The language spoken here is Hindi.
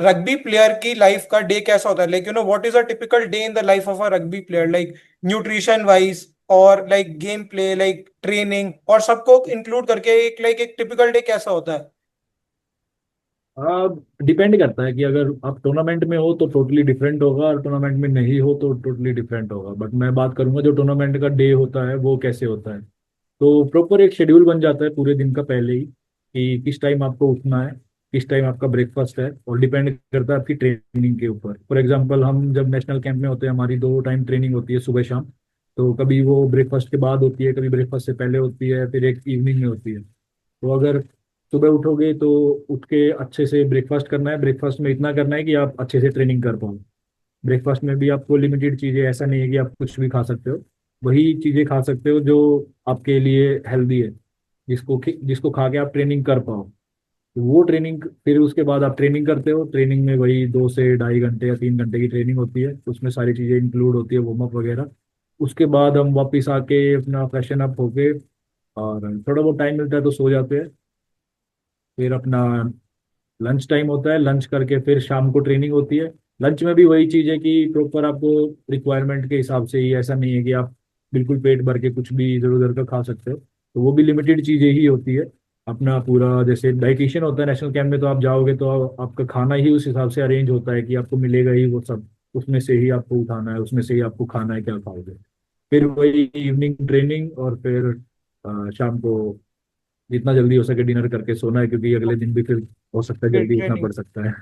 रग्बी प्लेयर की लाइफ का डे कैसा होता है, like what is a typical day in the life of a rugby player, like nutrition wise और like game play, like training, और सबको इंक्लूड करके एक टिपिकल डे कैसा होता है? डिपेंड करता है कि अगर आप टूर्नामेंट में हो तो टोटली डिफरेंट होगा, और टूर्नामेंट में नहीं हो तो टोटली डिफरेंट होगा। बट मैं बात करूंगा जो टूर्नामेंट का डे होता है वो कैसे होता है। तो प्रॉपर एक शेड्यूल बन जाता है पूरे दिन का पहले ही, कि किस टाइम आपको उठना है, किस टाइम आपका ब्रेकफास्ट है, और डिपेंड करता है आपकी ट्रेनिंग के ऊपर। फॉर एग्जांपल हम जब नेशनल कैंप में होते हैं, हमारी 2 टाइम ट्रेनिंग होती है, सुबह शाम। तो कभी वो ब्रेकफास्ट के बाद होती है, कभी ब्रेकफास्ट से पहले होती है, फिर एक इवनिंग में होती है। तो अगर सुबह उठोगे तो उठ के अच्छे से ब्रेकफास्ट करना है। ब्रेकफास्ट में इतना करना है कि आप अच्छे से ट्रेनिंग कर पाओ। ब्रेकफास्ट में भी आपको लिमिटेड चीजें, ऐसा नहीं है कि आप कुछ भी खा सकते हो। वही चीजें खा सकते हो जो आपके लिए हेल्दी है, जिसको खा के आप ट्रेनिंग कर पाओ। तो वो ट्रेनिंग, फिर उसके बाद आप ट्रेनिंग करते हो। ट्रेनिंग में वही 2 से ढाई घंटे या 3 घंटे की ट्रेनिंग होती है, उसमें सारी चीजें इंक्लूड होती है, वार्म अप वगैरह। उसके बाद हम वापस आके अपना फ्रेशन अप होके, और थोड़ा बहुत टाइम मिलता है तो सो जाते हैं। फिर अपना लंच टाइम होता है, लंच करके फिर शाम को ट्रेनिंग होती है। लंच में भी वही चीज़ है कि प्रॉपर आपको रिक्वायरमेंट के हिसाब से ही, ऐसा नहीं है कि आप बिल्कुल पेट भर के कुछ भी इधर उधर का खा सकते हो। तो वो भी लिमिटेड चीज़ें ही होती है। अपना पूरा जैसे डाइटिशियन होता है नेशनल कैंप में, तो आप जाओगे तो आपका खाना ही उस हिसाब से अरेंज होता है कि आपको मिलेगा ही वो सब। उसमें से ही आपको उठाना है, उसमें से ही आपको खाना है क्या खाओगे। फिर वही इवनिंग ट्रेनिंग, और फिर शाम को जितना जल्दी हो सके डिनर करके सोना है, क्योंकि अगले दिन भी फिर हो सकता है जल्दी उठना ट्रेनिंग। पड़ सकता है।